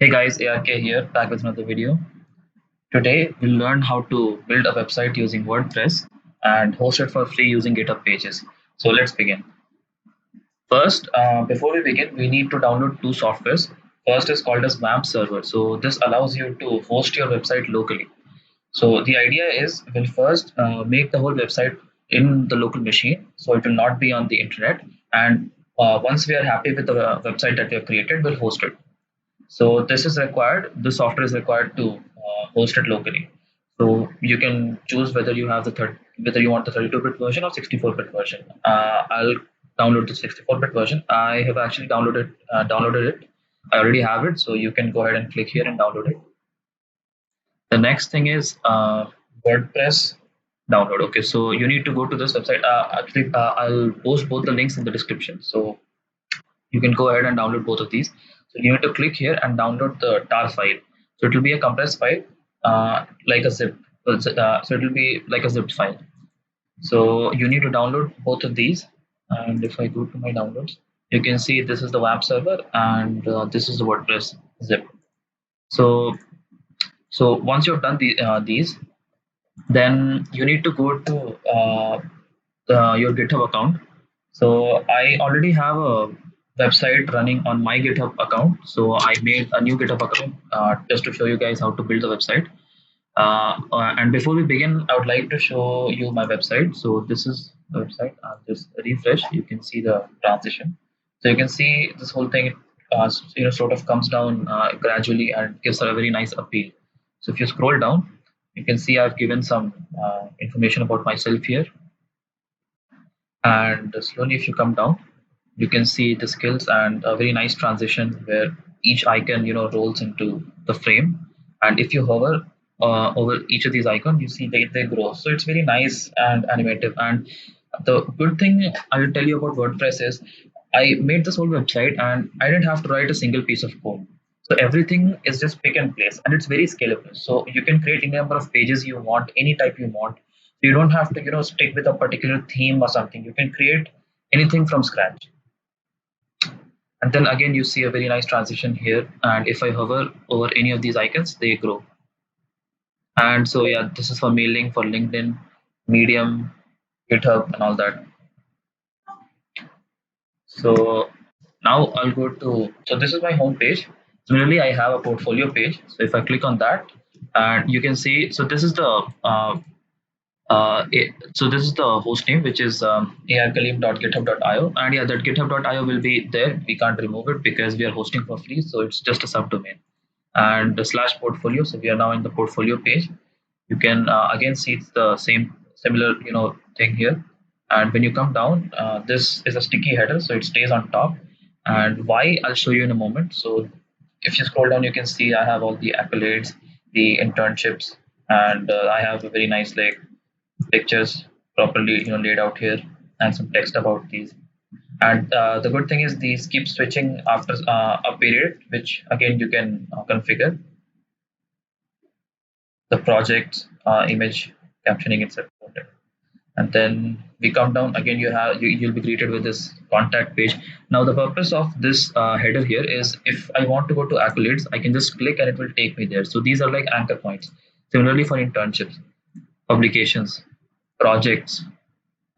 Hey guys, ARK here, back with another video. Today we'll learn how to build a website using WordPress and host it for free using GitHub Pages. So let's begin. First, before we begin, we need to download two softwares. First is called as WAMP server. So this allows you to host your website locally. So the idea is we'll first make the whole website in the local machine, so it will not be on the internet. And once we are happy with the website that we have created, we'll host it. So this is required. The software is required to host it locally. So you can choose whether you have whether you want the 32-bit version or 64-bit version. I'll download the 64-bit version. I have actually downloaded it. I already have it, so you can go ahead and click here and download it. The next thing is WordPress download. Okay, so you need to go to this website. I'll post both the links in the description, so you can go ahead and download both of these. So you need to click here and download the tar file. So it will be a compressed file, like a zip. So it will be like a zipped file. So you need to download both of these. And if I go to my downloads, you can see this is the WAMP server and this is the WordPress zip. So once you've done these, then you need to go to your GitHub account. So I already have a website running on my GitHub account. So I made a new GitHub account just to show you guys how to build the website. And before we begin, I would like to show you my website. So this is the website. Just refresh. You can see the transition. So you can see this whole thing, sort of comes down gradually and gives a very nice appeal. So if you scroll down, you can see I've given some information about myself here. And slowly, if you come down, you can see the skills and a very nice transition where each icon rolls into the frame. And if you hover over each of these icons, you see they grow. So it's very nice and animative. And the good thing I will tell you about WordPress is I made this whole website and I didn't have to write a single piece of code. So everything is just pick and place, and it's very scalable. So you can create any number of pages you want, any type you want. So you don't have to stick with a particular theme or something. You can create anything from scratch. And then again, you see a very nice transition here. And if I hover over any of these icons, they grow. And so, yeah, this is for mailing, for LinkedIn, Medium, GitHub, and all that. So now I'll go to, so this is my home page. Similarly, I have a portfolio page. So if I click on that, and you can see, so this is the so this is the host name, which is arkalim.github.io, and yeah, that github.io will be there. We can't remove it because we are hosting for free, so it's just a subdomain. And the slash portfolio, so we are now in the portfolio page. You can again see it's the similar thing here. And when you come down, this is a sticky header, so it stays on top. And why, I'll show you in a moment. So if you scroll down, you can see I have all the accolades, the internships, and I have a very nice pictures properly laid out here, and some text about these. And the good thing is these keep switching after a period, which again you can configure the project, image captioning, etc. And then we come down again. You'll be greeted with this contact page. Now the purpose of this header here is if I want to go to accolades, I can just click and it will take me there. So these are like anchor points. Similarly for internships, publications, projects,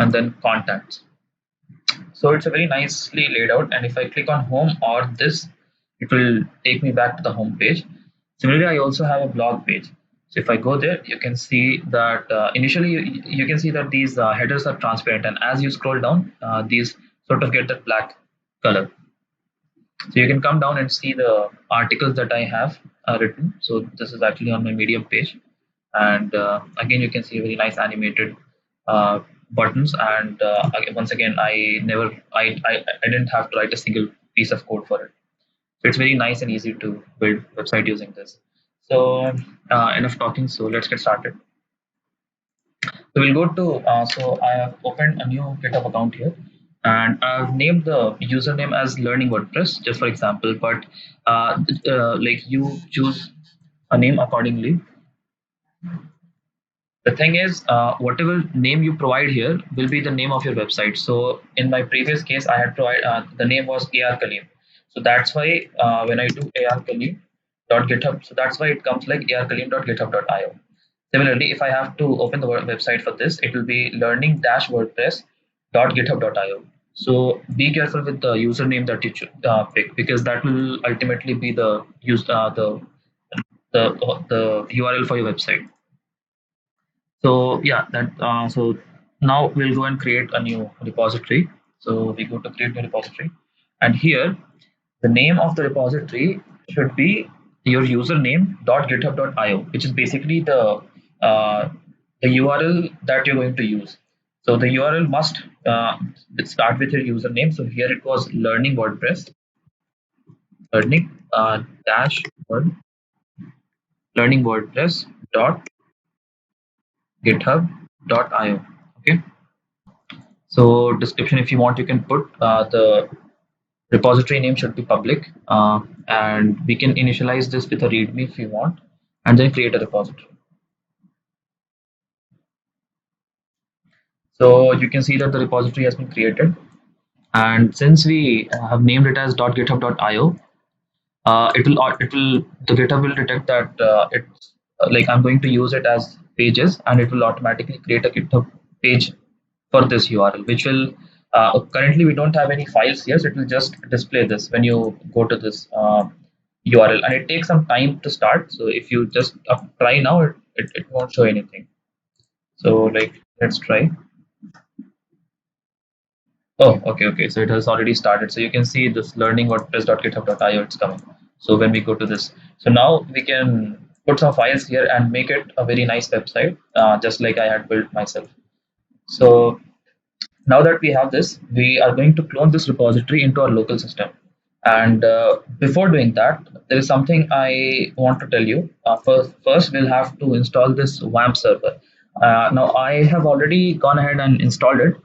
and then contacts. So it's a very nicely laid out. And if I click on home or this, it will take me back to the home page. Similarly, I also have a blog page. So if I go there, you can see that initially you can see that these headers are transparent, and as you scroll down, these sort of get that black color. So you can come down and see the articles that I have written. So this is actually on my Medium page, and again you can see a very nice animated buttons. And once again, I didn't have to write a single piece of code for it. So it's very nice and easy to build website using this. So enough talking. So let's get started. So we'll go to, so I have opened a new GitHub account here, and I've named the username as Learning WordPress, just for example. But like you choose a name accordingly. The thing is, whatever name you provide here will be the name of your website. So in my previous case, I had provided the name was AR Kalim. So that's why when I do AR Kalim, .github. So that's why it comes like arkalim.github.io. Similarly, if I have to open the website for this, it will be learning-wordpress.github.io. So be careful with the username that you pick, because that will ultimately be the the URL for your website. So yeah, that so now we'll go and create a new repository. So we go to create new repository, and here the name of the repository should be your username.github.io, which is basically uh, the URL that you're going to use. So the URL must start with your username. So here it was learning WordPress, learning dash word learning WordPress dot github.io. Okay. So description, if you want, you can put the repository name should be public, and we can initialize this with a README if you want, and then create a repository. So you can see that the repository has been created, and since we have named it as .github.io, it will the GitHub will detect that it's like I'm going to use it as pages, and it will automatically create a GitHub page for this URL, which will currently we don't have any files here, so it will just display this when you go to this URL, and it takes some time to start. So if you just try now, it won't show anything. So like let's try. Oh, okay. So it has already started. So you can see this learning WordPress.github.io, it's coming. So when we go to this, so now we can put some files here and make it a very nice website, just like I had built myself. So now that we have this, we are going to clone this repository into our local system. And before doing that, there is something I want to tell you. First, we'll have to install this WAMP server. Now, I have already gone ahead and installed it,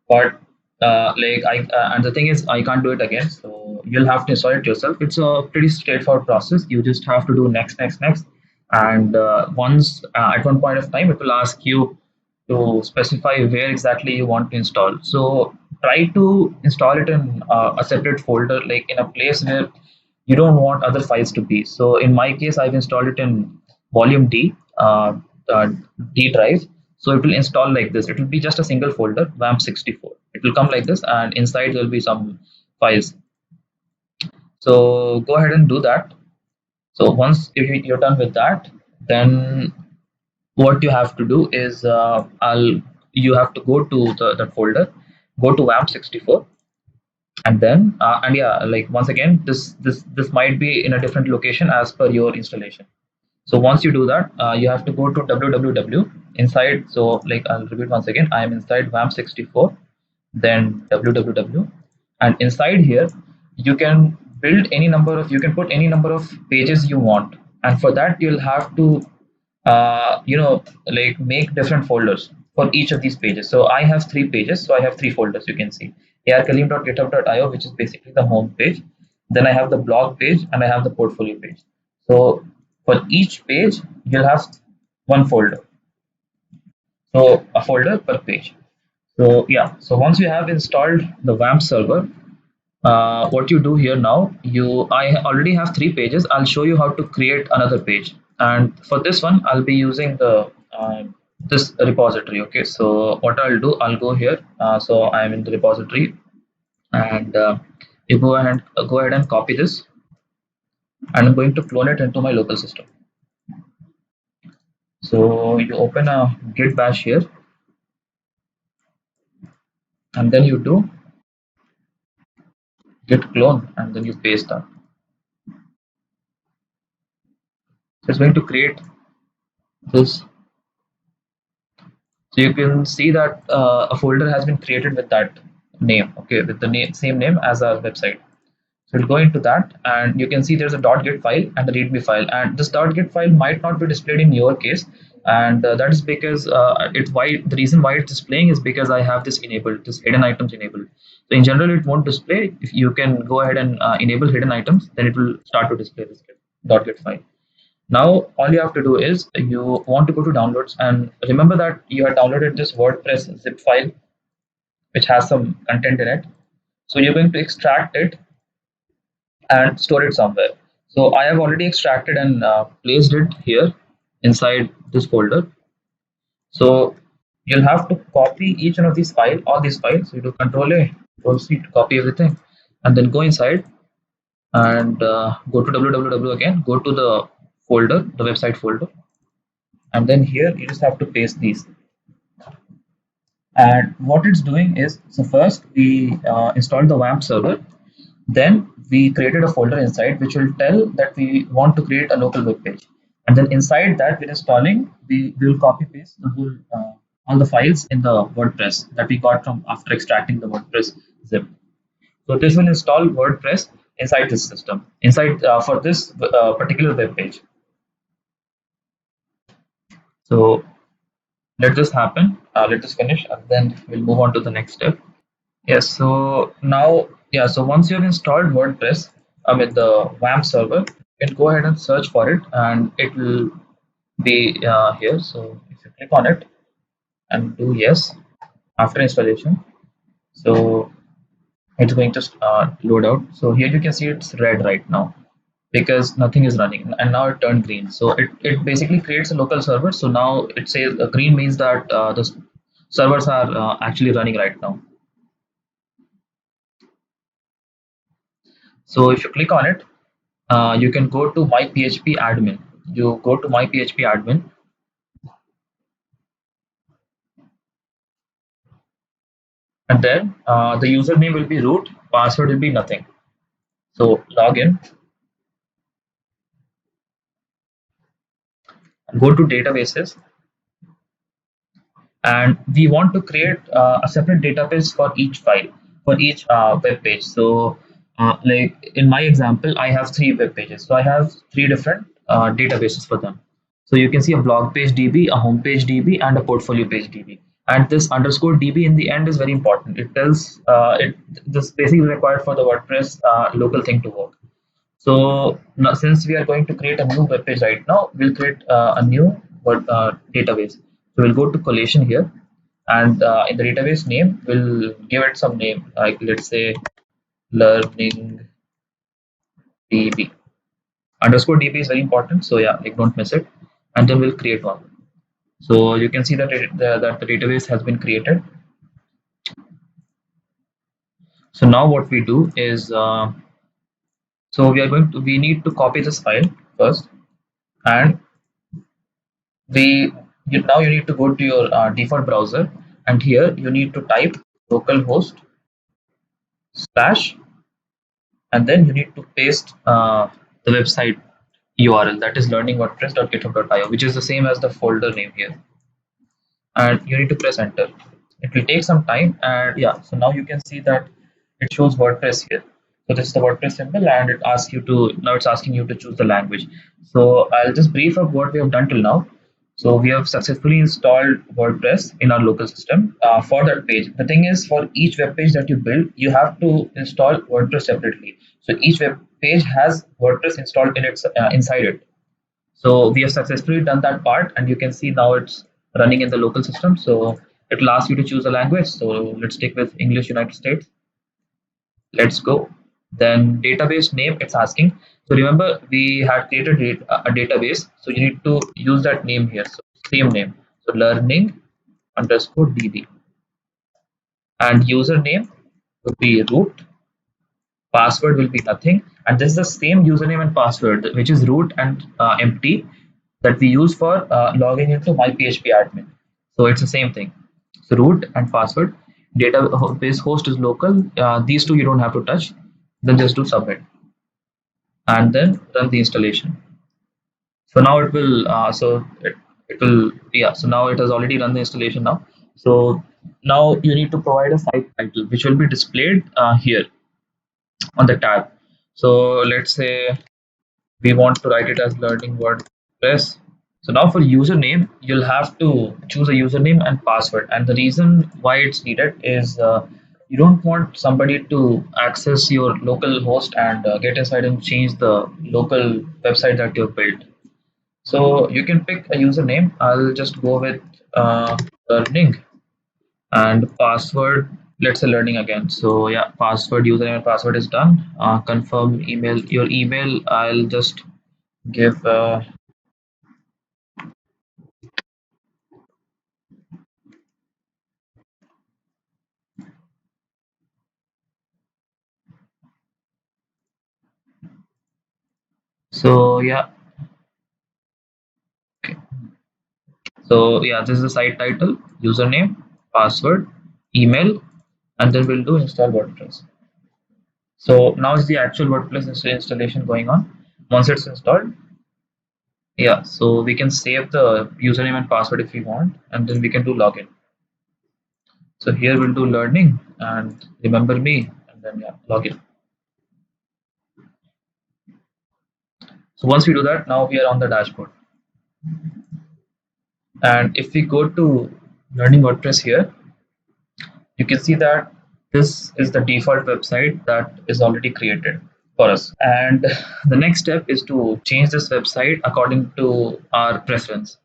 but and the thing is, I can't do it again. So you'll have to install it yourself. It's a pretty straightforward process. You just have to do next, and once at one point of time, it will ask you to specify where exactly you want to install. So try to install it in a separate folder, like in a place where you don't want other files to be. So in my case, I've installed it in volume D, uh, D drive. So it will install like this. It will be just a single folder, WAMP64. It will come like this, and inside there will be some files. So go ahead and do that. So once you're done with that, then what you have to do is you have to go to that folder, go to WAMP64, and then and yeah, like once again, this might be in a different location as per your installation. So once you do that, you have to go to www inside. So like I'll repeat once again, I am inside WAMP64, then www, and inside here you can you can put any number of pages you want, and for that you'll have to like make different folders for each of these pages. So I have 3 pages, so I have 3 folders. You can see arkalim.github.io, which is basically the home page, then I have the blog page, and I have the portfolio page. So for each page you'll have one folder, so a folder per page. So yeah, so once you have installed the WAMP server, what you do here now, I already have 3 pages. I'll show you how to create another page, and for this one I'll be using the this repository. Okay, so what I'll do, I'll go here. So I'm in the repository, and you go ahead and copy this, and I'm going to clone it into my local system. So you open a git bash here, and then you do git clone, and then you paste that. So it's going to create this. So you can see that a folder has been created with that name, okay, with the same name as our website. So we'll go into that, and you can see there's a .git file and a README file, and this .git file might not be displayed in your case, and that is because the reason why it's displaying is because I have this enabled, this hidden items enabled. So in general, it won't display. If you can go ahead and enable hidden items, then it will start to display this .git file. Now, all you have to do is you want to go to downloads, and remember that you had downloaded this WordPress zip file, which has some content in it. So you're going to extract it and store it somewhere. So I have already extracted and placed it here inside this folder. So you'll have to copy each one of these files, all these files. So you do Control A, Control C to copy everything, and then go inside and go to www again. Go to the folder, the website folder, and then here you just have to paste these. And what it's doing is, so first we installed the WAMP server, then we created a folder inside which will tell that we want to create a local web page. And then inside that we're installing, we will copy paste the whole, all the files in the WordPress that we got from after extracting the WordPress zip. So this will install WordPress inside this system, inside for this particular web page. So let this happen, let this finish, and then we'll move on to the next step. Yes, so now, yeah, so once you've installed WordPress, the WAMP server, you can go ahead and search for it, and it will be here. So if you click on it and do yes after installation, so it's going to load out. So here you can see it's red right now because nothing is running, and now it turned green. So it basically creates a local server. So now it says green means that the servers are actually running right now. So if you click on it, you can go to my PHP admin. You go to my PHP admin, and then the username will be root, password will be nothing. So log in, go to databases, and we want to create a separate database for each file, for each web page. So like in my example, I have three web pages, so I have three different databases for them. So you can see a blog page DB, a home page DB, and a portfolio page DB. And this underscore DB in the end is very important. It tells this basically required for the WordPress local thing to work. So now, since we are going to create a new web page right now, we'll create a new database. So we'll go to collation here, and in the database name, we'll give it some name, like let's say learning DB. Underscore DB is very important, so yeah, like don't miss it. And then we'll create one. So you can see that that the database has been created. So now what we do is, so we need to copy this file first, and now you need to go to your default browser, and here you need to type localhost slash, and then you need to paste the website URL, that is learningwordpress.github.io, which is the same as the folder name here, and you need to press enter. It will take some time, and yeah, so now you can see that it shows WordPress here. So this is the WordPress symbol, and it's asking you to choose the language. So I'll just brief up what we have done till now. So we have successfully installed WordPress in our local system for that page. The thing is, for each web page that you build, you have to install WordPress separately. So each web page has WordPress installed inside it. So we have successfully done that part, and you can see now it's running in the local system. So it will ask you to choose a language. So let's stick with English United States. Let's go. Then database name, it's asking. So remember, we had created a database. So you need to use that name here. So same name. So learning underscore DB. And username would be root. Password will be nothing. And this is the same username and password, which is root and empty, that we use for logging into my PHP admin. So it's the same thing. So root and password. Database host is local. These two you don't have to touch. Then just do submit, and then run the installation. So now it will. It will. Yeah. So now it has already run the installation now. So now you need to provide a site title, which will be displayed here on the tab. So let's say we want to write it as learning WordPress. So now for username, you'll have to choose a username and password. And the reason why it's needed is you don't want somebody to access your local host and get inside and change the local website that you've built. So you can pick a username. I'll just go with learning, and password. Let's say learning again. So yeah, password, username and password is done. Confirm email, your email. I'll just give. So yeah, okay. So yeah, this is the site title, username, password, email, and then we'll do install WordPress. So now is the actual WordPress installation going on. Once it's installed, yeah, so we can save the username and password if we want, and then we can do login. So here we'll do learning and remember me, and then yeah, login. So once we do that, now we are on the dashboard. And if we go to learning WordPress here, you can see that this is the default website that is already created for us. And the next step is to change this website according to our preference.